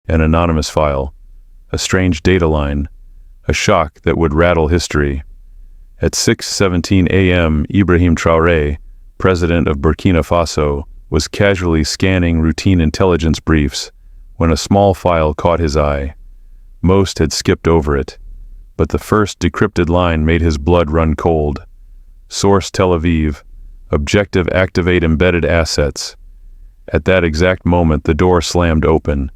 An anonymous file, a strange data line, a shock that would rattle history. At 6:17 a.m., Ibrahim Traoré, president of Burkina Faso, was casually scanning routine intelligence briefs when a small file caught his eye. Most had skipped over it, but the first decrypted line made his blood run cold. Source Tel Aviv, objective activate embedded assets. At that exact moment, the door slammed open.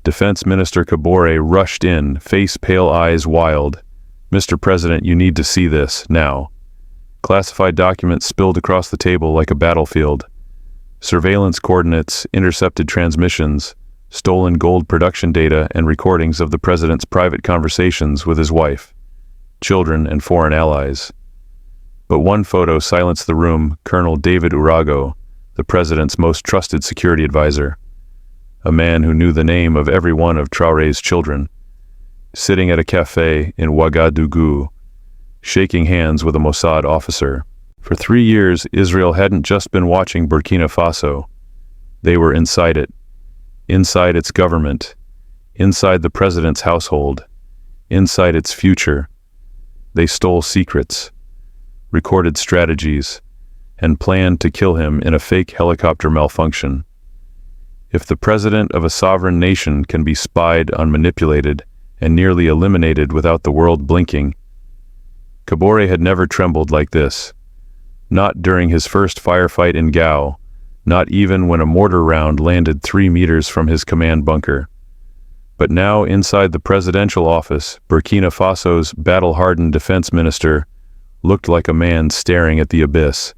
Defense Minister Traoré rushed in, face pale, eyes wild. "Mr. President, you need to see this, now." Classified documents spilled across the table like a battlefield. Surveillance coordinates, intercepted transmissions, stolen gold production data, and recordings of the president's private conversations with his wife, children, and foreign allies. But one photo silenced the room: Colonel David Urago, the president's most trusted security advisor, a man who knew the name of every one of Traoré's children, sitting at a cafe in Wagadugu, shaking hands with a Mossad officer. For 3 years, Israel hadn't just been watching Burkina Faso. They were inside it, inside its government, inside the president's household, inside its future. They stole secrets, recorded strategies, and planned to kill him in a fake helicopter malfunction. If the president of a sovereign nation can be spied on, manipulated, and nearly eliminated without the world blinking, Traoré had never trembled like this. Not during his first firefight in Gao, not even when a mortar round landed 3 meters from his command bunker. But now, inside the presidential office, Burkina Faso's battle-hardened defense minister looked like a man staring at the abyss,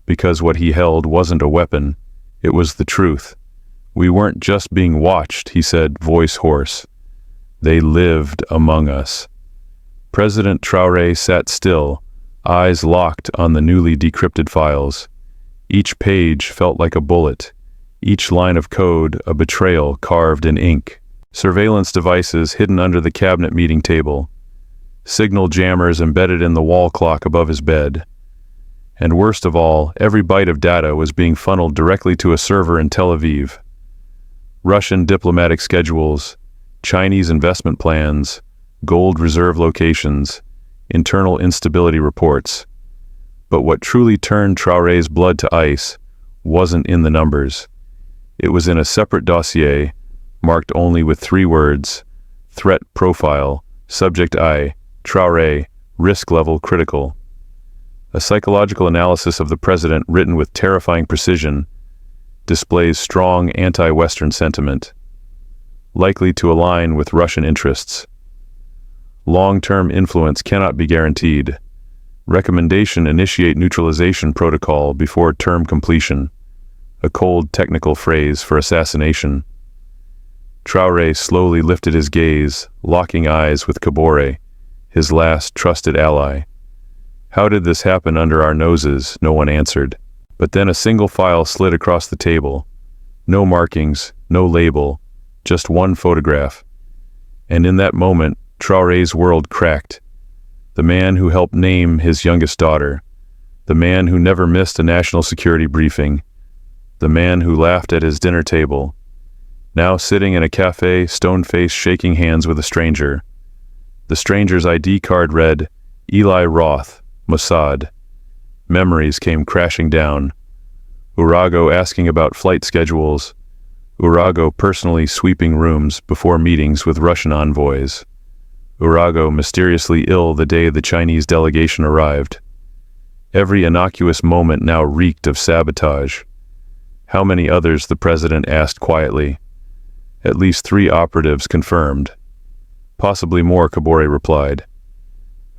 because what he held wasn't a weapon, it was the truth. "We weren't just being watched," he said, voice hoarse. "They lived among us." President Traoré sat still, eyes locked on the newly decrypted files. Each page felt like a bullet, each line of code a betrayal carved in ink. Surveillance devices hidden under the cabinet meeting table, signal jammers embedded in the wall clock above his bed. And worst of all, every byte of data was being funneled directly to a server in Tel Aviv. Russian diplomatic schedules, Chinese investment plans, gold reserve locations, internal instability reports. But what truly turned Traoré's blood to ice wasn't in the numbers. It was in a separate dossier, marked only with 3 words: threat profile, subject I, Traoré, risk level critical. A psychological analysis of the president written with terrifying precision displays strong anti-Western sentiment, likely to align with Russian interests. Long-term influence cannot be guaranteed. Recommendation: initiate neutralization protocol before term completion, a cold technical phrase for assassination. Traoré slowly lifted his gaze, locking eyes with Traoré, his last trusted ally. "How did this happen under our noses?" No one answered. But then a single file slid across the table. No markings, no label, just one photograph. And in that moment, Traoré's world cracked. The man who helped name his youngest daughter, the man who never missed a national security briefing, the man who laughed at his dinner table, now sitting in a cafe, stone-faced, shaking hands with a stranger. The stranger's ID card read, Eli Roth, Mossad. Memories came crashing down. Urago asking about flight schedules. Urago personally sweeping rooms before meetings with Russian envoys. Urago mysteriously ill the day the Chinese delegation arrived. Every innocuous moment now reeked of sabotage. How many others? The president asked quietly. At least 3 operatives confirmed. Possibly more, Traoré replied.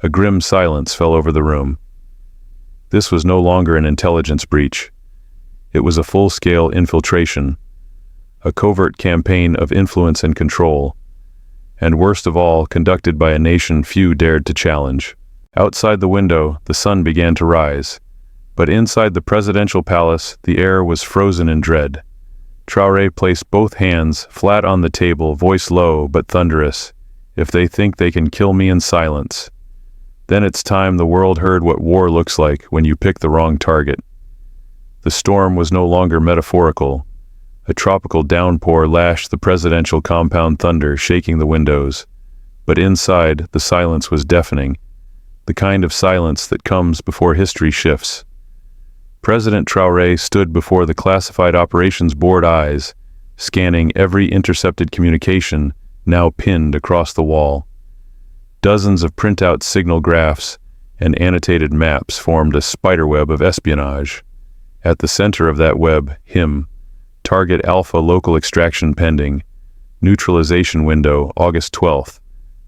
A grim silence fell over the room. This was no longer an intelligence breach. It was a full-scale infiltration, a covert campaign of influence and control, and worst of all, conducted by a nation few dared to challenge. Outside the window, the sun began to rise, but inside the presidential palace, the air was frozen in dread. Traoré placed both hands flat on the table, voice low but thunderous. "If they think they can kill me in silence, then it's time the world heard what war looks like when you pick the wrong target." The storm was no longer metaphorical. A tropical downpour lashed the presidential compound, thunder shaking the windows. But inside, the silence was deafening, the kind of silence that comes before history shifts. President Traoré stood before the Classified Operations Board eyes, scanning every intercepted communication now pinned across the wall. Dozens of printout signal graphs and annotated maps formed a spiderweb of espionage. At the center of that web, him, target Alpha local extraction pending, neutralization window August 12th,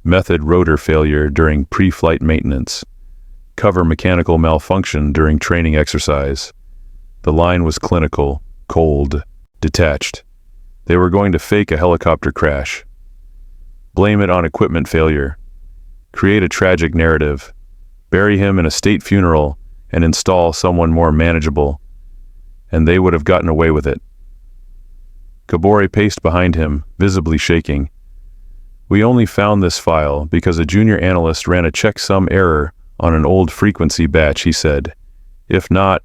method rotor failure during pre-flight maintenance, cover mechanical malfunction during training exercise. The line was clinical, cold, detached. They were going to fake a helicopter crash. Blame it on equipment failure. Create a tragic narrative. Bury him in a state funeral and install someone more manageable. And they would have gotten away with it. Traoré paced behind him, visibly shaking. We only found this file because a junior analyst ran a checksum error on an old frequency batch, he said. If not.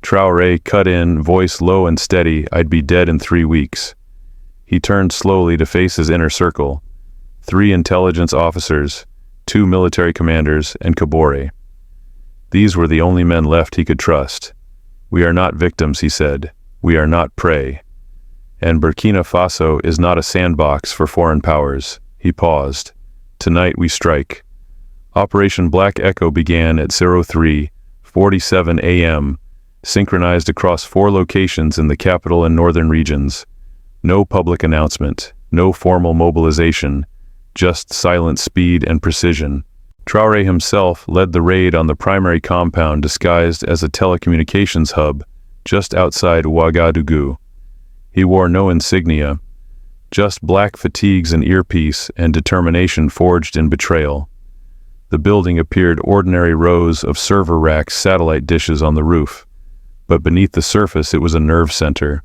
Traoré cut in, voice low and steady, I'd be dead in 3 weeks. He turned slowly to face his inner circle. 3 intelligence officers, 2 military commanders, and Traoré. These were the only men left he could trust. We are not victims, he said. We are not prey. And Burkina Faso is not a sandbox for foreign powers. He paused. Tonight we strike. Operation Black Echo began at 03:47 a.m., synchronized across 4 locations in the capital and northern regions. No public announcement, no formal mobilization, just silent speed and precision. Traoré himself led the raid on the primary compound disguised as a telecommunications hub just outside Wagadugu. He wore no insignia, just black fatigues and earpiece and determination forged in betrayal. The building appeared ordinary rows of server rack satellite dishes on the roof, but beneath the surface it was a nerve center.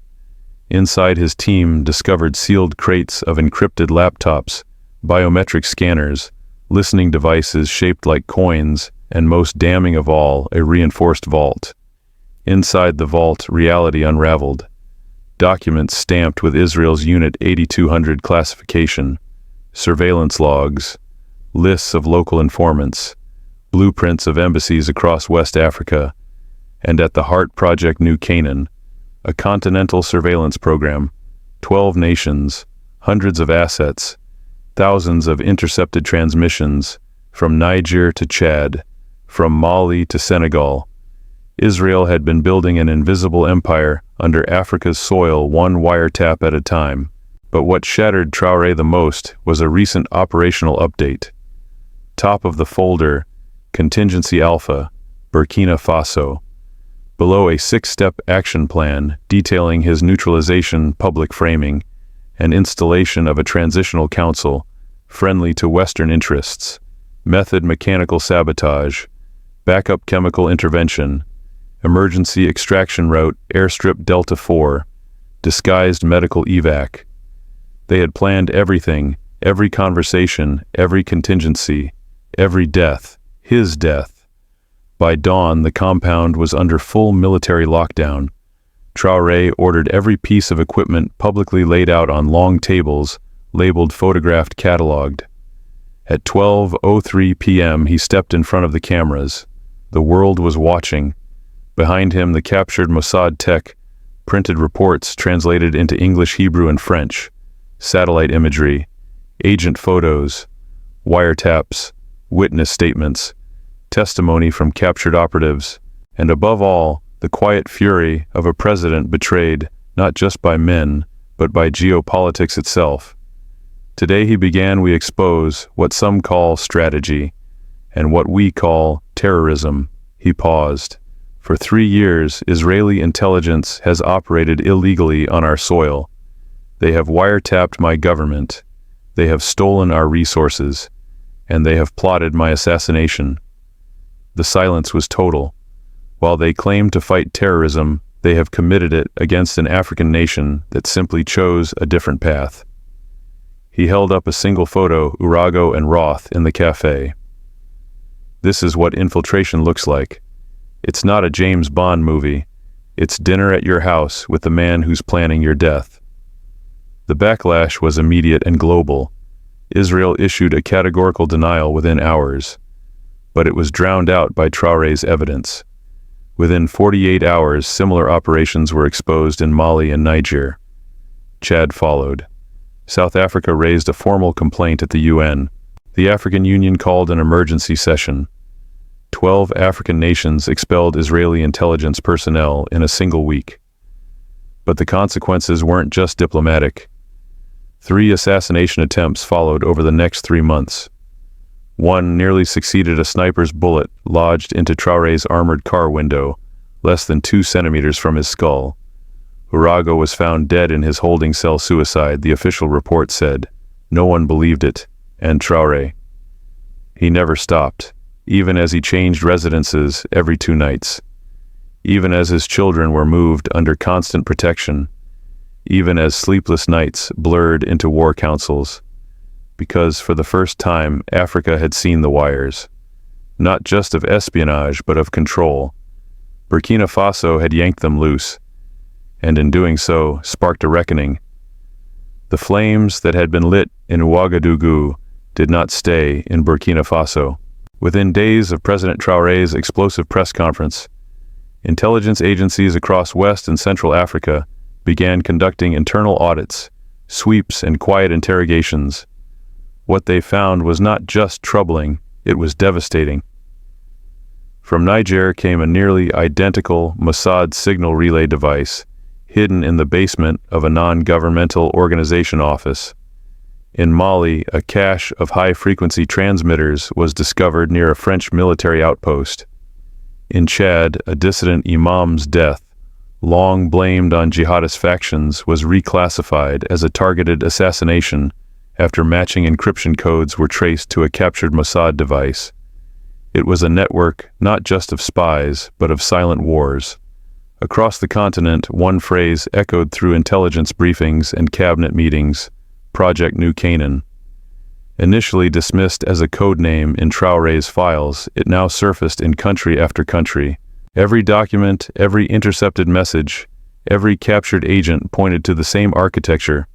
Inside, his team discovered sealed crates of encrypted laptops, biometric scanners, listening devices shaped like coins, and most damning of all, a reinforced vault. Inside the vault, reality unraveled. Documents stamped with Israel's Unit 8200 classification, surveillance logs, lists of local informants, blueprints of embassies across West Africa, and at the heart Project New Canaan, a continental surveillance program, 12 nations, hundreds of assets, thousands of intercepted transmissions, from Niger to Chad, from Mali to Senegal. Israel had been building an invisible empire under Africa's soil, one wiretap at a time. But what shattered Traoré the most was a recent operational update. Top of the folder, Contingency Alpha, Burkina Faso. Below, a 6-step action plan detailing his neutralization, public framing, and installation of a transitional council friendly to Western interests, method mechanical sabotage, backup chemical intervention, emergency extraction route airstrip Delta 4, disguised medical evac. They had planned everything, every conversation, every contingency, every death, his death. By dawn, the compound was under full military lockdown. Traoré ordered every piece of equipment publicly laid out on long tables, labeled photographed, catalogued. At 12:03 p.m., he stepped in front of the cameras. The world was watching. Behind him, the captured Mossad tech printed reports translated into English, Hebrew, and French, satellite imagery, agent photos, wiretaps, witness statements, testimony from captured operatives, and above all, the quiet fury of a president betrayed not just by men, but by geopolitics itself. Today we expose what some call strategy, and what we call terrorism. He paused. For 3 years, Israeli intelligence has operated illegally on our soil. They have wiretapped my government. They have stolen our resources, and they have plotted my assassination. The silence was total. While they claim to fight terrorism, they have committed it against an African nation that simply chose a different path. He held up a single photo, Urago and Roth, in the cafe. This is what infiltration looks like. It's not a James Bond movie. It's dinner at your house with the man who's planning your death. The backlash was immediate and global. Israel issued a categorical denial within hours, but it was drowned out by Traoré's evidence. Within 48 hours, similar operations were exposed in Mali and Niger. Chad followed. South Africa raised a formal complaint at the UN. The African Union called an emergency session. 12 African nations expelled Israeli intelligence personnel in a single week. But the consequences weren't just diplomatic. 3 assassination attempts followed over the next 3 months. One nearly succeeded a sniper's bullet lodged into Traoré's armored car window, less than 2 centimeters from his skull. Urago was found dead in his holding cell suicide, the official report said. No one believed it, and Traoré. He never stopped, even as he changed residences every 2 nights. Even as his children were moved under constant protection. Even as sleepless nights blurred into war councils. Because for the first time, Africa had seen the wires. Not just of espionage, but of control. Burkina Faso had yanked them loose, and in doing so, sparked a reckoning. The flames that had been lit in Wagadugu did not stay in Burkina Faso. Within days of President Traoré's explosive press conference, intelligence agencies across West and Central Africa began conducting internal audits, sweeps, and quiet interrogations. What they found was not just troubling, it was devastating. From Niger came a nearly identical Mossad signal relay device, hidden in the basement of a non-governmental organization office. In Mali, a cache of high-frequency transmitters was discovered near a French military outpost. In Chad, a dissident imam's death, long blamed on jihadist factions, was reclassified as a targeted assassination after matching encryption codes were traced to a captured Mossad device. It was a network not just of spies, but of silent wars. Across the continent, one phrase echoed through intelligence briefings and cabinet meetings: Project New Canaan. Initially dismissed as a code name in Traoré's files, it now surfaced in country after country. Every document, every intercepted message, every captured agent pointed to the same architecture.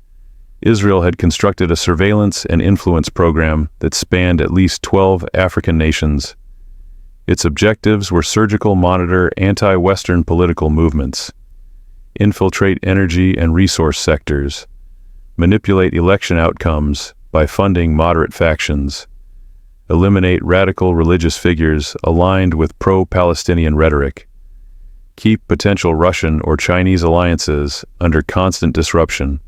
Israel had constructed a surveillance and influence program that spanned at least 12 African nations. Its objectives were surgical monitor anti-Western political movements, infiltrate energy and resource sectors, manipulate election outcomes by funding moderate factions, eliminate radical religious figures aligned with pro-Palestinian rhetoric, keep potential Russian or Chinese alliances under constant disruption.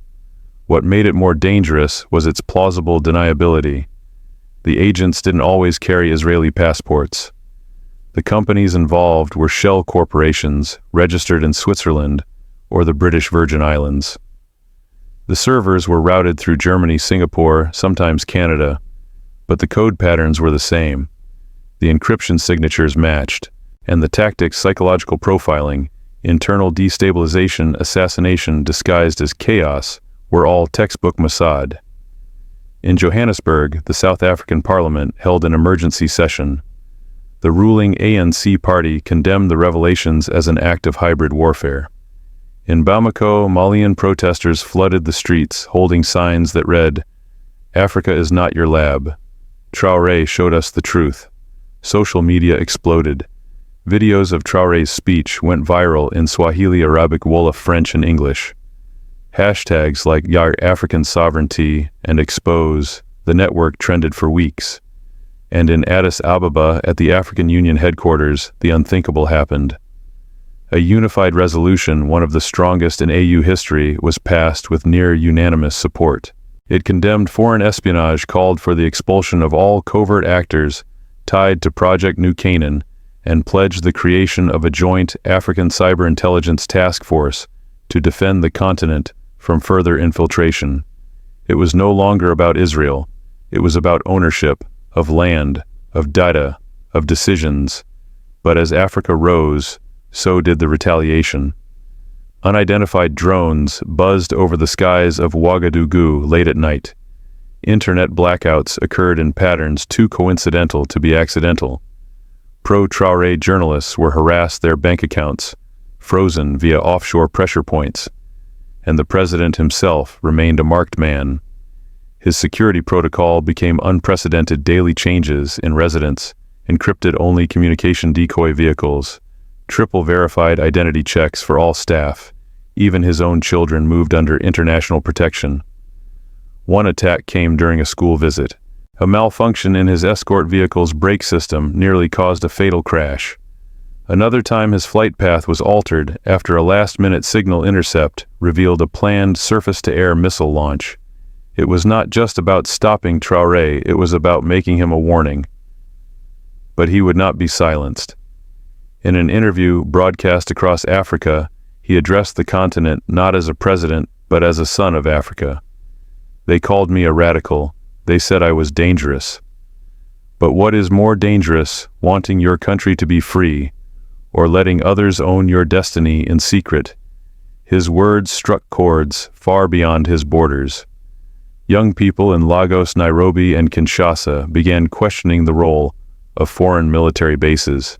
What made it more dangerous was its plausible deniability. The agents didn't always carry Israeli passports. The companies involved were shell corporations registered in Switzerland or the British Virgin Islands. The servers were routed through Germany, Singapore, sometimes Canada, but the code patterns were the same. The encryption signatures matched, and the tactics: psychological profiling, internal destabilization, assassination disguised as chaos, were all textbook Mossad. In Johannesburg, the South African Parliament held an emergency session. The ruling ANC party condemned the revelations as an act of hybrid warfare. In Bamako, Malian protesters flooded the streets, holding signs that read, "Africa is not your lab. Traoré showed us the truth." Social media exploded. Videos of Traoré's speech went viral in Swahili, Arabic, Wolof, French, and English. Hashtags like Yar African Sovereignty and Expose the network trended for weeks. And in Addis Ababa, at the African Union headquarters, the unthinkable happened. A unified resolution, one of the strongest in AU history, was passed with near-unanimous support. It condemned foreign espionage, called for the expulsion of all covert actors tied to Project New Canaan, and pledged the creation of a joint African cyber intelligence task force to defend the continent from further infiltration. It was no longer about Israel. It was about ownership of land, of data, of decisions. But as Africa rose, so did the retaliation. Unidentified drones buzzed over the skies of Wagadugu late at night. Internet blackouts occurred in patterns too coincidental to be accidental. Pro-Traoré journalists were harassed, their bank accounts frozen via offshore pressure points, and the president himself remained a marked man. His security protocol became unprecedented daily changes in residence, encrypted-only communication decoy vehicles, triple-verified identity checks for all staff. Even his own children moved under international protection. One attack came during a school visit. A malfunction in his escort vehicle's brake system nearly caused a fatal crash. Another time his flight path was altered after a last-minute signal intercept revealed a planned surface-to-air missile launch. It was not just about stopping Traoré, it was about making him a warning. But he would not be silenced. In an interview broadcast across Africa, he addressed the continent not as a president, but as a son of Africa. They called me a radical. They said I was dangerous. But what is more dangerous, wanting your country to be free, or letting others own your destiny in secret? His words struck chords far beyond his borders. Young people in Lagos, Nairobi, and Kinshasa began questioning the role of foreign military bases.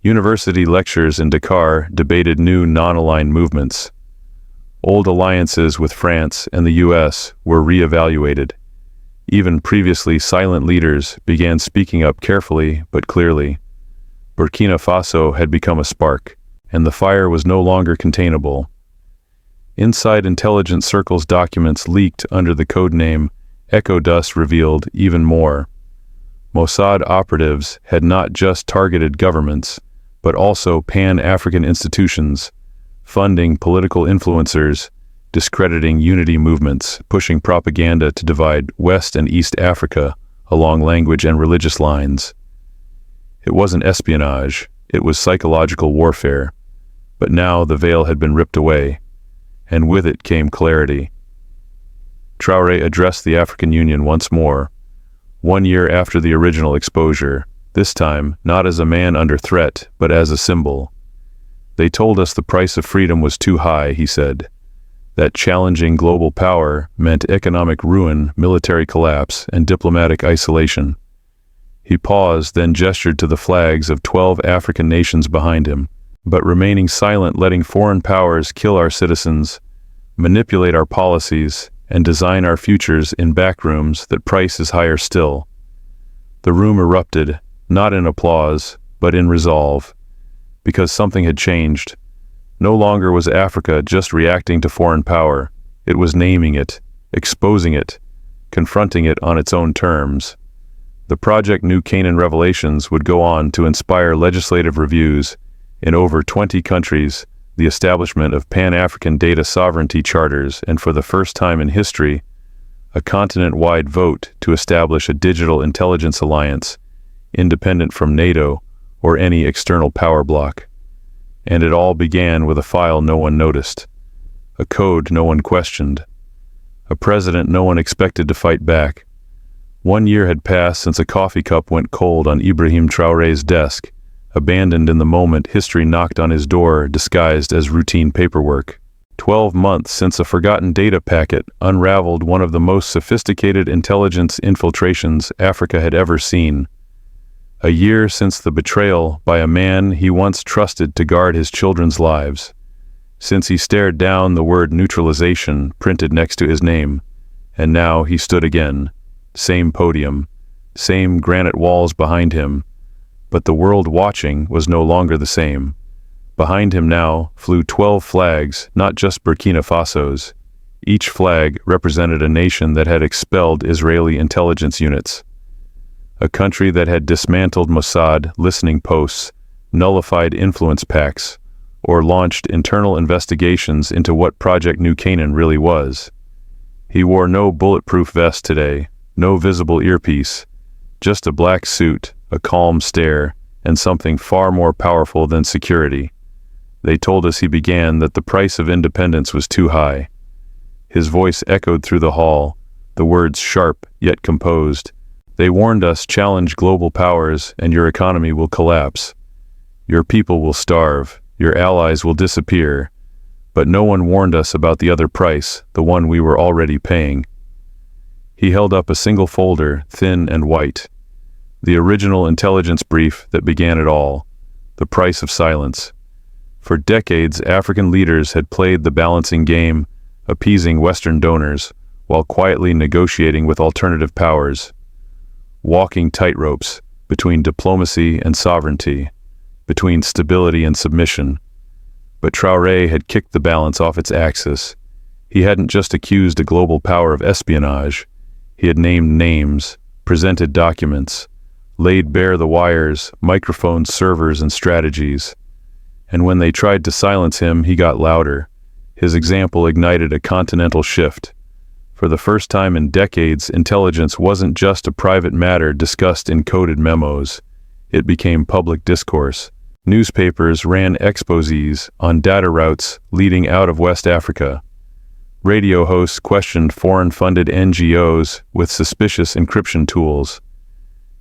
University lectures in Dakar debated new non-aligned movements. Old alliances with France and the US were re-evaluated. Even previously silent leaders began speaking up carefully but clearly. Burkina Faso had become a spark, and the fire was no longer containable. Inside intelligence circles, documents leaked under the codename Echo Dust revealed even more. Mossad operatives had not just targeted governments, but also Pan-African institutions, funding political influencers, discrediting unity movements, pushing propaganda to divide West and East Africa along language and religious lines. It wasn't espionage, it was psychological warfare. But now the veil had been ripped away, and with it came clarity. Traoré addressed the African Union once more, 1 year after the original exposure, this time not as a man under threat, but as a symbol. They told us the price of freedom was too high, he said. That challenging global power meant economic ruin, military collapse, and diplomatic isolation. He paused, then gestured to the flags of 12 African nations behind him, but remaining silent, letting foreign powers kill our citizens, manipulate our policies, and design our futures in backrooms that price is higher still. The room erupted, not in applause, but in resolve, because something had changed. No longer was Africa just reacting to foreign power, it was naming it, exposing it, confronting it on its own terms. The Project New Canaan revelations would go on to inspire legislative reviews in over 20 countries, the establishment of Pan-African data sovereignty charters, and for the first time in history, a continent-wide vote to establish a digital intelligence alliance, independent from NATO or any external power bloc. And it all began with a file no one noticed, a code no one questioned, a president no one expected to fight back. 1 year had passed since a coffee cup went cold on Ibrahim Traoré's desk. Abandoned in the moment, history knocked on his door, disguised as routine paperwork. 12 months since a forgotten data packet unraveled one of the most sophisticated intelligence infiltrations Africa had ever seen. A year since the betrayal by a man he once trusted to guard his children's lives. Since he stared down the word neutralization printed next to his name. And now he stood again. Same podium, same granite walls behind him. But the world watching was no longer the same. Behind him now flew 12 flags, not just Burkina Faso's. Each flag represented a nation that had expelled Israeli intelligence units. A country that had dismantled Mossad listening posts, nullified influence pacts, or launched internal investigations into what Project New Canaan really was. He wore no bulletproof vest today, no visible earpiece, just a black suit, a calm stare, and something far more powerful than security. They told us he began that the price of independence was too high. His voice echoed through the hall, the words sharp yet composed. They warned us, challenge global powers and your economy will collapse. Your people will starve, your allies will disappear. But no one warned us about the other price, the one we were already paying. He held up a single folder, thin and white. The original intelligence brief that began it all. The price of silence. For decades, African leaders had played the balancing game, appeasing Western donors, while quietly negotiating with alternative powers, walking tightropes between diplomacy and sovereignty, between stability and submission. But Traoré had kicked the balance off its axis. He hadn't just accused a global power of espionage. He had named names, presented documents, laid bare the wires, microphones, servers, and strategies. And when they tried to silence him, he got louder. His example ignited a continental shift. For the first time in decades, intelligence wasn't just a private matter discussed in coded memos. It became public discourse. Newspapers ran exposés on data routes leading out of West Africa. Radio hosts questioned foreign-funded NGOs with suspicious encryption tools.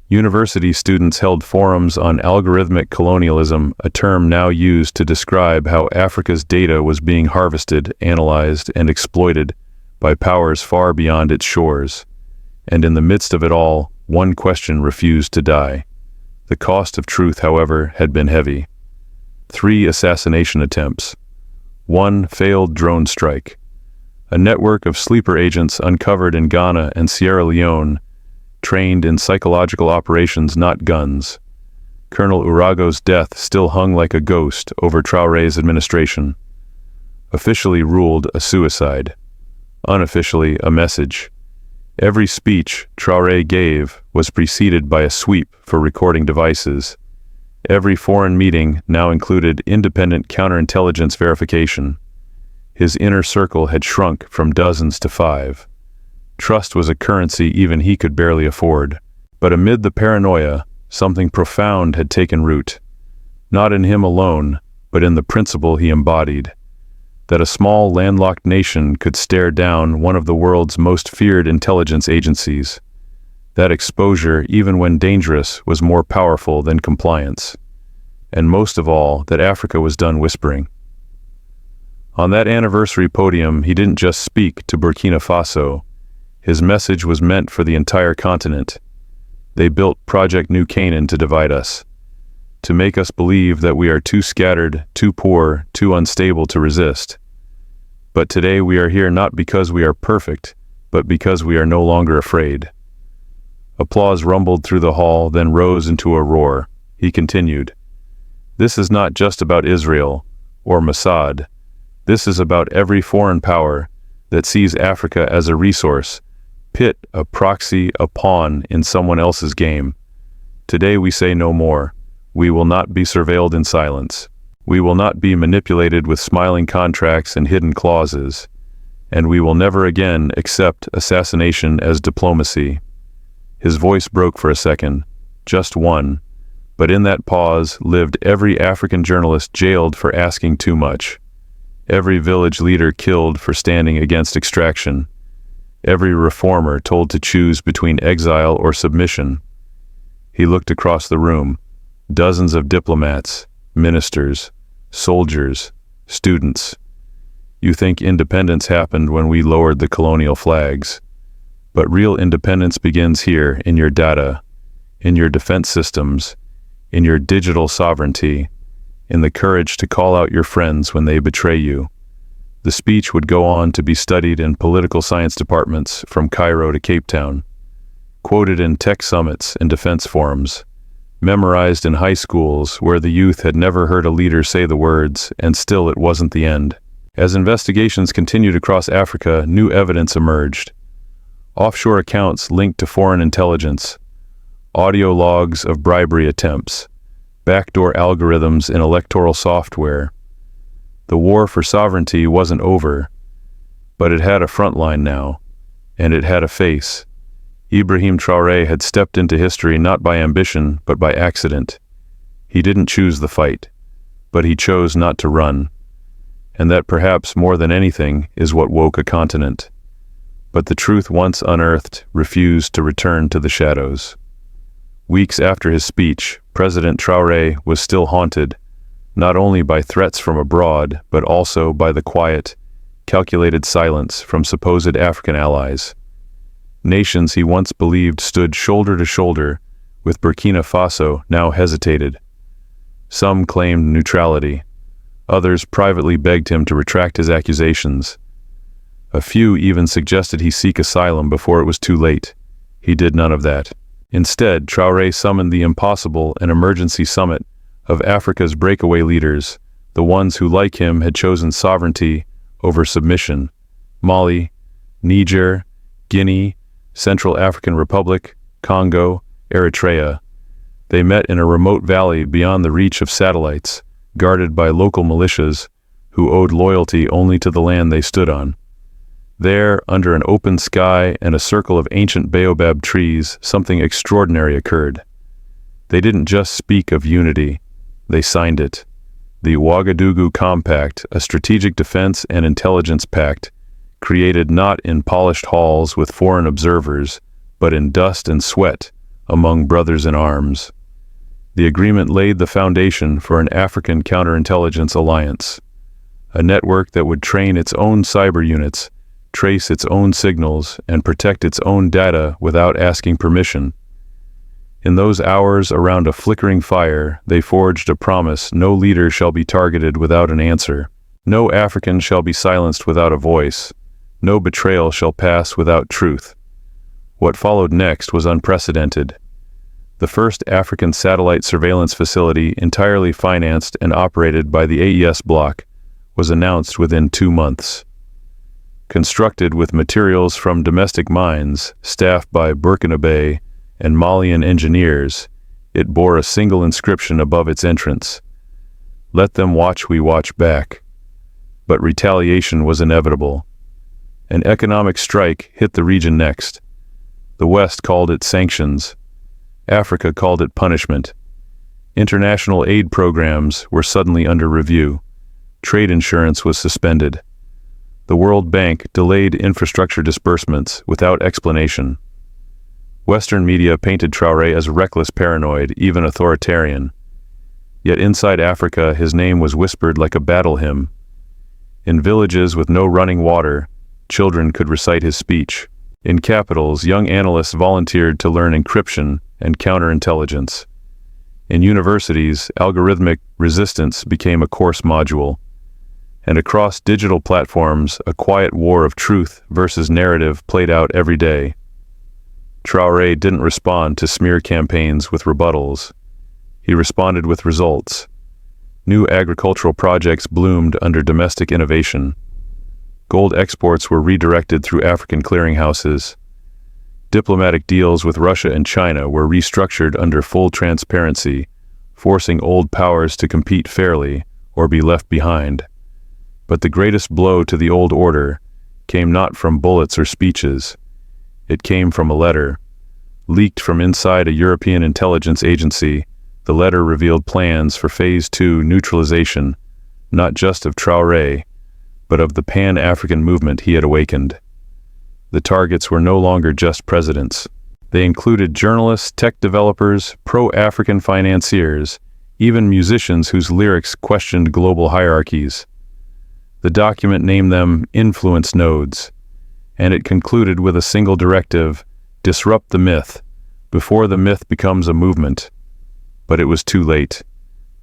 University students held forums on algorithmic colonialism, a term now used to describe how Africa's data was being harvested, analyzed, and exploited by powers far beyond its shores. And in the midst of it all, one question refused to die. The cost of truth, however, had been heavy. 3 assassination attempts. 1 failed drone strike. A network of sleeper agents uncovered in Ghana and Sierra Leone, trained in psychological operations, not guns. Colonel Urago's death still hung like a ghost over Traoré's administration. Officially ruled a suicide. Unofficially, a message. Every speech Traoré gave was preceded by a sweep for recording devices. Every foreign meeting now included independent counterintelligence verification. His inner circle had shrunk from dozens to 5. Trust was a currency even he could barely afford. But amid the paranoia, something profound had taken root. Not in him alone, but in the principle he embodied. That a small landlocked nation could stare down one of the world's most feared intelligence agencies. That exposure, even when dangerous, was more powerful than compliance. And most of all, that Africa was done whispering. On that anniversary podium, he didn't just speak to Burkina Faso. His message was meant for the entire continent. They built Project New Canaan to divide us, to make us believe that we are too scattered, too poor, too unstable to resist. But today we are here not because we are perfect, but because we are no longer afraid. Applause rumbled through the hall, then rose into a roar. He continued, "This is not just about Israel or Mossad. This is about every foreign power that sees Africa as a resource, pit, a proxy, a pawn in someone else's game. Today we say no more. We will not be surveilled in silence. We will not be manipulated with smiling contracts and hidden clauses. And we will never again accept assassination as diplomacy." His voice broke for a second, just one, but in that pause lived every African journalist jailed for asking too much. Every village leader killed for standing against extraction. Every reformer told to choose between exile or submission. He looked across the room. Dozens of diplomats, ministers, soldiers, students. You think independence happened when we lowered the colonial flags. But real independence begins here, in your data, in your defense systems, in your digital sovereignty, in the courage to call out your friends when they betray you. The speech would go on to be studied in political science departments from Cairo to Cape Town, quoted in tech summits and defense forums, memorized in high schools where the youth had never heard a leader say the words, and still it wasn't the end. As investigations continued across Africa, new evidence emerged. Offshore accounts linked to foreign intelligence, audio logs of bribery attempts, backdoor algorithms in electoral software. The war for sovereignty wasn't over, but it had a front line now, and it had a face. Ibrahim Traoré had stepped into history not by ambition, but by accident. He didn't choose the fight, but he chose not to run. And that perhaps more than anything is what woke a continent. But the truth once unearthed refused to return to the shadows. Weeks after his speech, President Traoré was still haunted, not only by threats from abroad, but also by the quiet, calculated silence from supposed African allies. Nations he once believed stood shoulder to shoulder with Burkina Faso now hesitated. Some claimed neutrality. Others privately begged him to retract his accusations. A few even suggested he seek asylum before it was too late. He did none of that. Instead, Traoré summoned the impossible and emergency summit of Africa's breakaway leaders, the ones who, like him, had chosen sovereignty over submission. Mali, Niger, Guinea, Central African Republic, Congo, Eritrea. They met in a remote valley beyond the reach of satellites, guarded by local militias who owed loyalty only to the land they stood on. There, under an open sky and a circle of ancient baobab trees, something extraordinary occurred. They didn't just speak of unity, they signed it. The Wagadugu Compact, a strategic defense and intelligence pact, created not in polished halls with foreign observers, but in dust and sweat among brothers in arms. The agreement laid the foundation for an African counterintelligence alliance, a network that would train its own cyber units, trace its own signals, and protect its own data without asking permission. In those hours around a flickering fire, they forged a promise: no leader shall be targeted without an answer. No African shall be silenced without a voice. No betrayal shall pass without truth. What followed next was unprecedented. The first African satellite surveillance facility, entirely financed and operated by the AES bloc, was announced within 2 months. Constructed with materials from domestic mines, staffed by Burkina and Malian engineers, it bore a single inscription above its entrance: "Let them watch, we watch back." But retaliation was inevitable. An economic strike hit the region next. The West called it sanctions. Africa called it punishment. International aid programs were suddenly under review. Trade insurance was suspended. The World Bank delayed infrastructure disbursements without explanation. Western media painted Traoré as reckless, paranoid, even authoritarian. Yet inside Africa, his name was whispered like a battle hymn. In villages with no running water, children could recite his speech. In capitals, young analysts volunteered to learn encryption and counterintelligence. In universities, algorithmic resistance became a course module. And across digital platforms, a quiet war of truth versus narrative played out every day. Traoré didn't respond to smear campaigns with rebuttals. He responded with results. New agricultural projects bloomed under domestic innovation. Gold exports were redirected through African clearinghouses. Diplomatic deals with Russia and China were restructured under full transparency, forcing old powers to compete fairly or be left behind. But the greatest blow to the old order came not from bullets or speeches. It came from a letter. Leaked from inside a European intelligence agency, the letter revealed plans for Phase 2 neutralization, not just of Traoré, but of the Pan-African movement he had awakened. The targets were no longer just presidents. They included journalists, tech developers, pro-African financiers, even musicians whose lyrics questioned global hierarchies. The document named them influence nodes, and it concluded with a single directive: disrupt the myth, before the myth becomes a movement. But it was too late,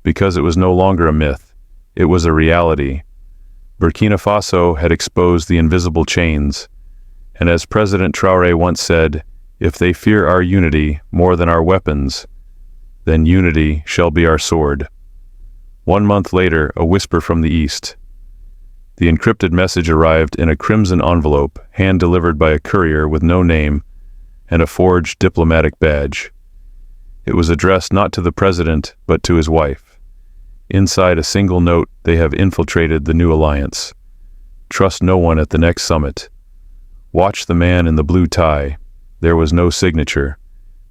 because it was no longer a myth, it was a reality. Burkina Faso had exposed the invisible chains, and as President Traoré once said, if they fear our unity more than our weapons, then unity shall be our sword. 1 month later, a whisper from the east. The encrypted message arrived in a crimson envelope, hand-delivered by a courier with no name and a forged diplomatic badge. It was addressed not to the president, but to his wife. Inside a single note, they have infiltrated the new alliance. Trust no one at the next summit. Watch the man in the blue tie. There was no signature,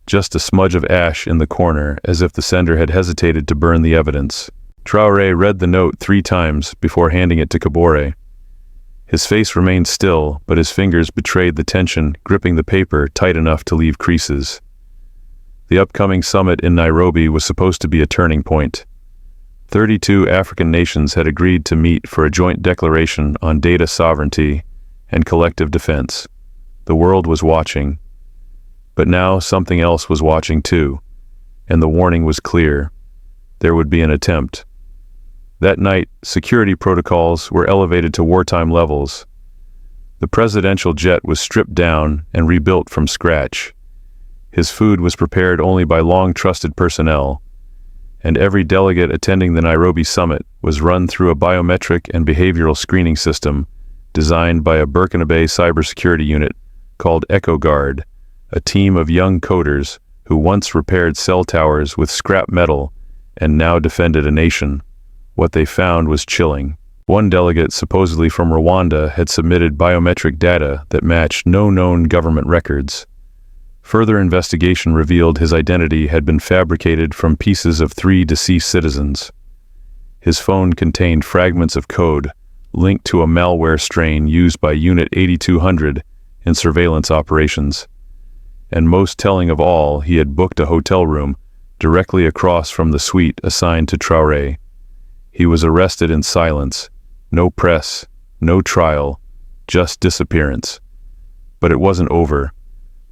just a smudge of ash in the corner, as if the sender had hesitated to burn the evidence. Traoré read the note 3 times before handing it to Kabore. His face remained still, but his fingers betrayed the tension, gripping the paper tight enough to leave creases. The upcoming summit in Nairobi was supposed to be a turning point. 32 African nations had agreed to meet for a joint declaration on data sovereignty and collective defense. The world was watching. But now something else was watching too, and the warning was clear. There would be an attempt. That night, security protocols were elevated to wartime levels. The presidential jet was stripped down and rebuilt from scratch. His food was prepared only by long-trusted personnel, and every delegate attending the Nairobi summit was run through a biometric and behavioral screening system designed by a Burkina Faso cybersecurity unit called EcoGuard, a team of young coders who once repaired cell towers with scrap metal and now defended a nation. What they found was chilling. One delegate, supposedly from Rwanda, had submitted biometric data that matched no known government records. Further investigation revealed his identity had been fabricated from pieces of 3 deceased citizens. His phone contained fragments of code linked to a malware strain used by Unit 8200 in surveillance operations. And most telling of all, he had booked a hotel room directly across from the suite assigned to Traoré. He was arrested in silence. No press, no trial, just disappearance. But it wasn't over.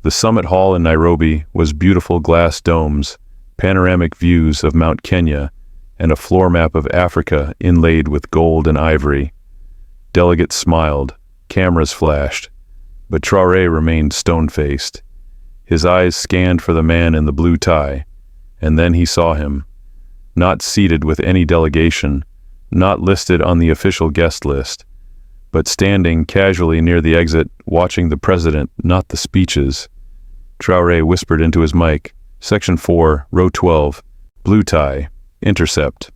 The summit hall in Nairobi was beautiful glass domes, panoramic views of Mount Kenya, and a floor map of Africa inlaid with gold and ivory. Delegates smiled, cameras flashed, but Traoré remained stone-faced. His eyes scanned for the man in the blue tie, and then he saw him. Not seated with any delegation, not listed on the official guest list, but standing casually near the exit, watching the president, not the speeches. Traoré whispered into his mic, Section 4, Row 12, blue tie, intercept.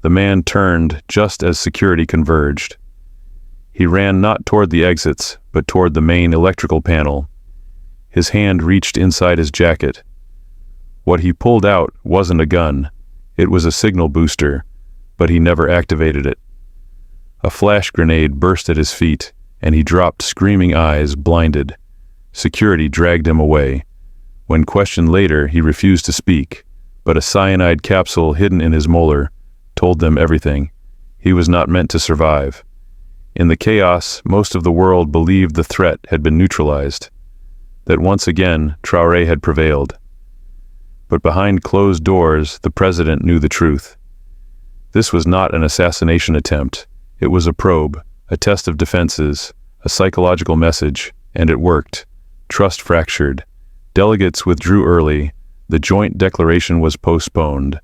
The man turned just as security converged. He ran not toward the exits, but toward the main electrical panel. His hand reached inside his jacket. What he pulled out wasn't a gun. It was a signal booster, but he never activated it. A flash grenade burst at his feet, and he dropped, screaming eyes, blinded. Security dragged him away. When questioned later, he refused to speak, but a cyanide capsule hidden in his molar told them everything. He was not meant to survive. In the chaos, most of the world believed the threat had been neutralized, that once again Traoré had prevailed. But behind closed doors, the president knew the truth. This was not an assassination attempt. It was a probe, a test of defenses, a psychological message, and it worked. Trust fractured. Delegates withdrew early. The joint declaration was postponed.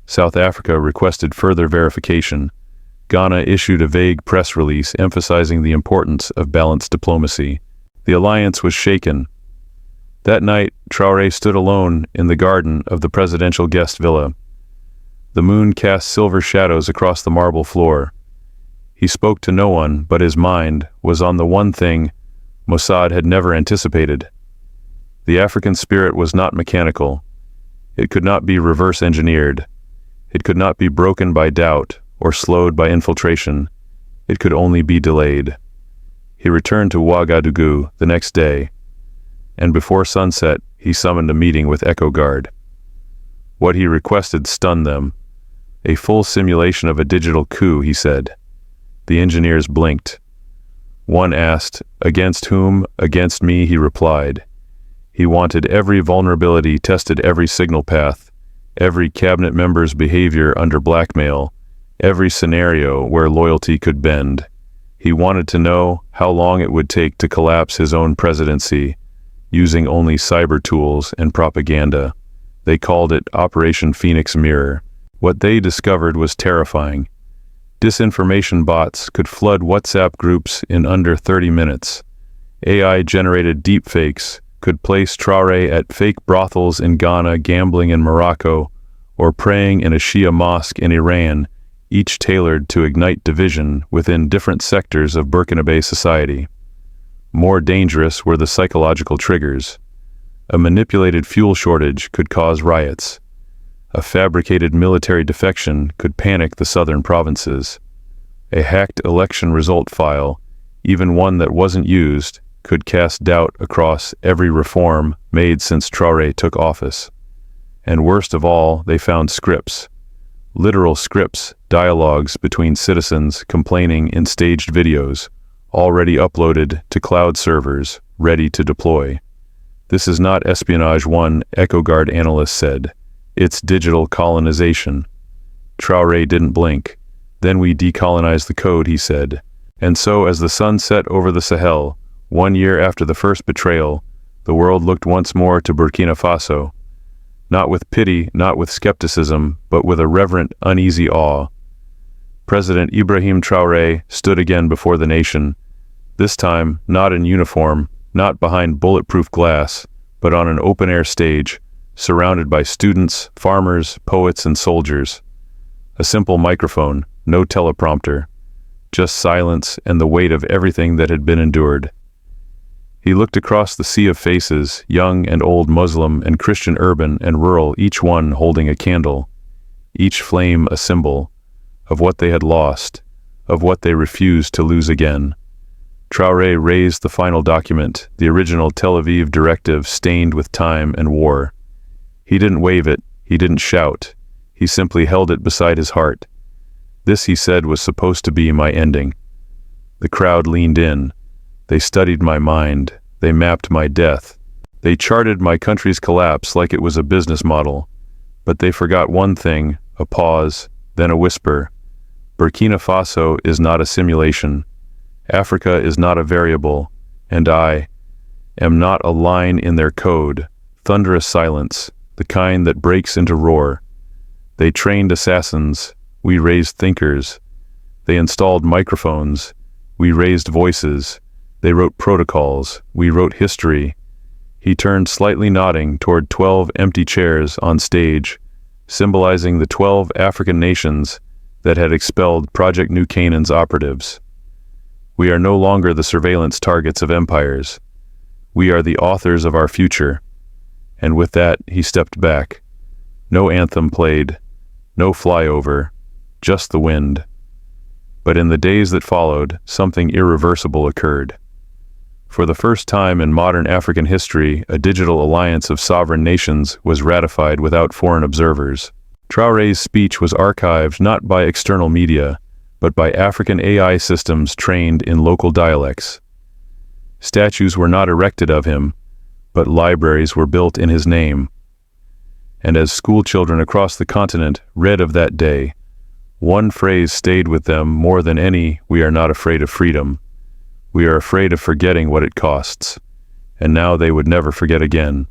South Africa requested further verification. Ghana issued a vague press release emphasizing the importance of balanced diplomacy. The alliance was shaken. That night, Traoré stood alone in the garden of the presidential guest villa. The moon cast silver shadows across the marble floor. He spoke to no one, but his mind was on the one thing Mossad had never anticipated. The African spirit was not mechanical. It could not be reverse engineered. It could not be broken by doubt or slowed by infiltration. It could only be delayed. He returned to Wagadugu the next day, and before sunset, he summoned a meeting with EcoGuard. What he requested stunned them. A full simulation of a digital coup, he said. The engineers blinked. One asked, "Against whom?" "Against me," he replied. He wanted every vulnerability tested, every signal path, every cabinet member's behavior under blackmail, every scenario where loyalty could bend. He wanted to know how long it would take to collapse his own presidency, using only cyber tools and propaganda. They called it Operation Phoenix Mirror. What they discovered was terrifying. Disinformation bots could flood WhatsApp groups in under 30 minutes. AI-generated deepfakes could place Traoré at fake brothels in Ghana, gambling in Morocco, or praying in a Shia mosque in Iran, each tailored to ignite division within different sectors of Burkina Faso society. More dangerous were the psychological triggers. A manipulated fuel shortage could cause riots. A fabricated military defection could panic the southern provinces. A hacked election result file, even one that wasn't used, could cast doubt across every reform made since Traoré took office. And worst of all, they found scripts. Literal scripts, dialogues between citizens complaining in staged videos, already uploaded to cloud servers, ready to deploy. This is not espionage, one EcoGuard analyst said. It's digital colonization. Traoré didn't blink. Then we decolonized the code, he said. And so, as the sun set over the Sahel, 1 year after the first betrayal, the world looked once more to Burkina Faso. Not with pity, not with skepticism, but with a reverent, uneasy awe. President Ibrahim Traoré stood again before the nation, this time not in uniform, not behind bulletproof glass, but on an open-air stage, surrounded by students, farmers, poets, and soldiers. A simple microphone, no teleprompter, just silence and the weight of everything that had been endured. He looked across the sea of faces, young and old, Muslim and Christian, urban and rural, each one holding a candle, each flame a symbol of what they had lost, of what they refused to lose again. Traoré raised the final document, the original Tel Aviv directive stained with time and war. He didn't wave it, he didn't shout, he simply held it beside his heart. This, he said, was supposed to be my ending. The crowd leaned in. They studied my mind. They mapped my death. They charted my country's collapse like it was a business model. But they forgot one thing, a pause, then a whisper. Burkina Faso is not a simulation. Africa is not a variable. And I am not a line in their code, thunderous silence, the kind that breaks into roar. They trained assassins. We raised thinkers. They installed microphones. We raised voices. They wrote protocols. We wrote history. He turned, slightly nodding, toward 12 empty chairs on stage, symbolizing the 12 African nations that had expelled Project New Canaan's operatives. We are no longer the surveillance targets of empires. We are the authors of our future. And with that, he stepped back. No anthem played, no flyover, just the wind. But in the days that followed, something irreversible occurred. For the first time in modern African history, a digital alliance of sovereign nations was ratified without foreign observers. Traoré's speech was archived not by external media, but by African AI systems trained in local dialects. Statues were not erected of him, but libraries were built in his name. And as schoolchildren across the continent read of that day, one phrase stayed with them more than any: we are not afraid of freedom. We are afraid of forgetting what it costs. And now they would never forget again.